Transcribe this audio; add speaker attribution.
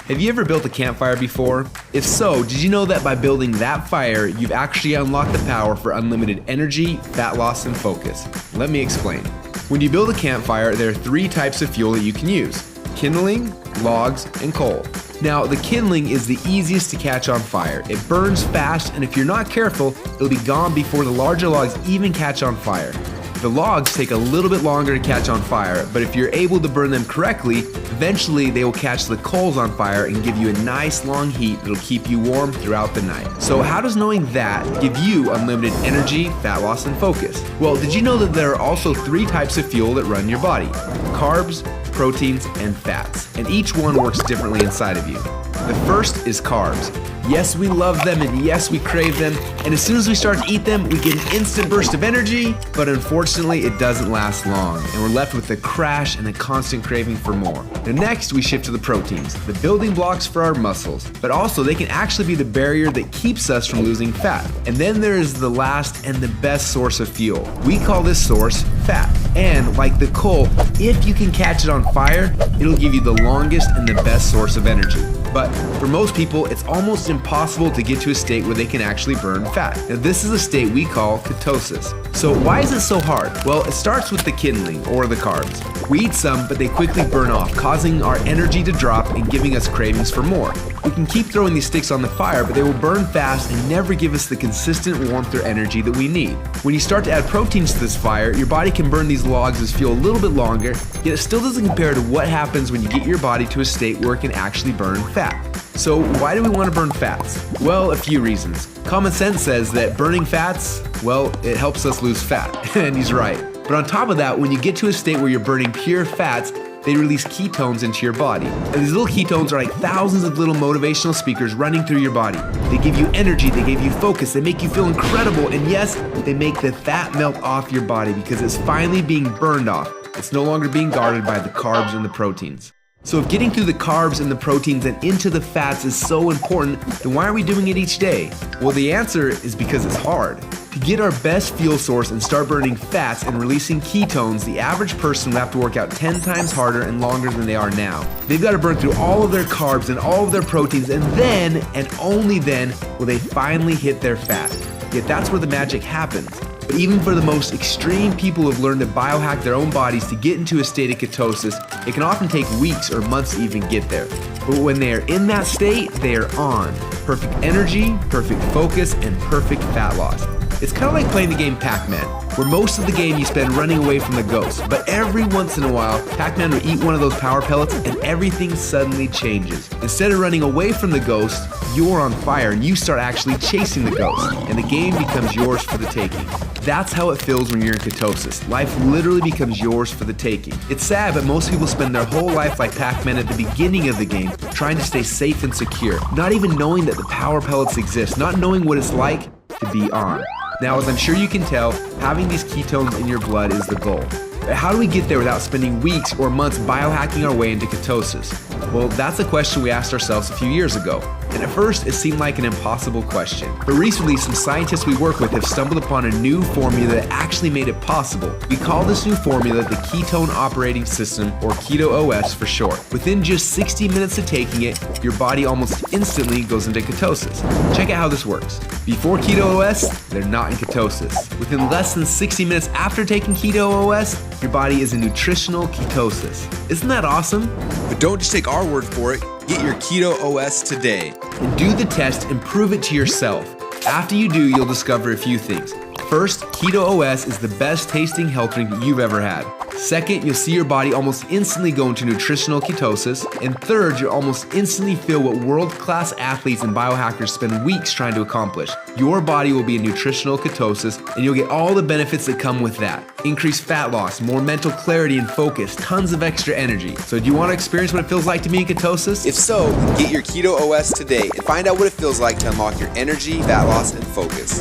Speaker 1: Have you ever built a campfire before? If so, did you know that by building that fire, you've actually unlocked the power for unlimited energy, fat loss, and focus? Let me explain. When you build a campfire, there are 3 types of fuel that you can use: kindling, logs, and coal. Now, the kindling is the easiest to catch on fire. It burns fast, and if you're not careful, it'll be gone before the larger logs even catch on fire. The logs take a little bit longer to catch on fire, but if you're able to burn them correctly, eventually they will catch the coals on fire and give you a nice long heat that'll keep you warm throughout the night. So how does knowing that give you unlimited energy, fat loss, and focus? Well, did you know that there are also 3 types of fuel that run your body? Carbs, proteins, and fats, and each one works differently inside of you. The first is carbs. Yes, we love them, and yes, we crave them, and as soon as we start to eat them, we get an instant burst of energy, but unfortunately, it doesn't last long, and we're left with a crash and a constant craving for more. Now next, we shift to the proteins, the building blocks for our muscles, but also they can actually be the barrier that keeps us from losing fat. And then there is the last and the best source of fuel. We call this source fat, and like the coal, if you can catch it on fire, it'll give you the longest and the best source of energy. But for most people, it's almost impossible to get to a state where they can actually burn fat. Now this is a state we call ketosis. So why is it so hard? Well, it starts with the kindling, or the carbs. We eat some, but they quickly burn off, causing our energy to drop and giving us cravings for more. We can keep throwing these sticks on the fire, but they will burn fast and never give us the consistent warmth or energy that we need. When you start to add proteins to this fire, your body can burn these logs as fuel a little bit longer, yet it still doesn't compare to what happens when you get your body to a state where it can actually burn fat. So why do we want to burn fats? Well, a few reasons. Common sense says that burning fats, well, it helps us lose fat, and he's right. But on top of that, when you get to a state where you're burning pure fats, they release ketones into your body. And these little ketones are like thousands of little motivational speakers running through your body. They give you energy, they give you focus, they make you feel incredible, and yes, they make the fat melt off your body because it's finally being burned off. It's no longer being guarded by the carbs and the proteins. So if getting through the carbs and the proteins and into the fats is so important, then why are we doing it each day? Well, the answer is because it's hard. To get our best fuel source and start burning fats and releasing ketones, the average person would have to work out 10 times harder and longer than they are now. They've got to burn through all of their carbs and all of their proteins, and then, and only then, will they finally hit their fat. Yet that's where the magic happens. But even for the most extreme people who have learned to biohack their own bodies to get into a state of ketosis, it can often take weeks or months to even get there. But when they are in that state, they are on. Perfect energy, perfect focus, and perfect fat loss. It's kind of like playing the game Pac-Man, where most of the game you spend running away from the ghost, but every once in a while, Pac-Man will eat one of those power pellets and everything suddenly changes. Instead of running away from the ghost, you're on fire and you start actually chasing the ghost, and the game becomes yours for the taking. That's how it feels when you're in ketosis. Life literally becomes yours for the taking. It's sad, but most people spend their whole life like Pac-Man at the beginning of the game, trying to stay safe and secure, not even knowing that the power pellets exist, not knowing what it's like to be on. Now, as I'm sure you can tell, having these ketones in your blood is the goal. But how do we get there without spending weeks or months biohacking our way into ketosis? Well, that's a question we asked ourselves a few years ago. And at first, it seemed like an impossible question. But recently, some scientists we work with have stumbled upon a new formula that actually made it possible. We call this new formula the Ketone Operating System, or Keto OS for short. Within just 60 minutes of taking it, your body almost instantly goes into ketosis. Check out how this works. Before Keto OS, they're not in ketosis. Within less than 60 minutes after taking Keto OS, your body is in nutritional ketosis. Isn't that awesome? But don't just take our word for it. Get your Keto OS today. And do the test and prove it to yourself. After you do, you'll discover a few things. First, Keto OS is the best tasting health drink that you've ever had. Second, you'll see your body almost instantly go into nutritional ketosis. And third, you'll almost instantly feel what world-class athletes and biohackers spend weeks trying to accomplish. Your body will be in nutritional ketosis, and you'll get all the benefits that come with that. Increased fat loss, more mental clarity and focus, tons of extra energy. So do you want to experience what it feels like to be in ketosis? If so, get your Keto OS today and find out what it feels like to unlock your energy, fat loss, and focus.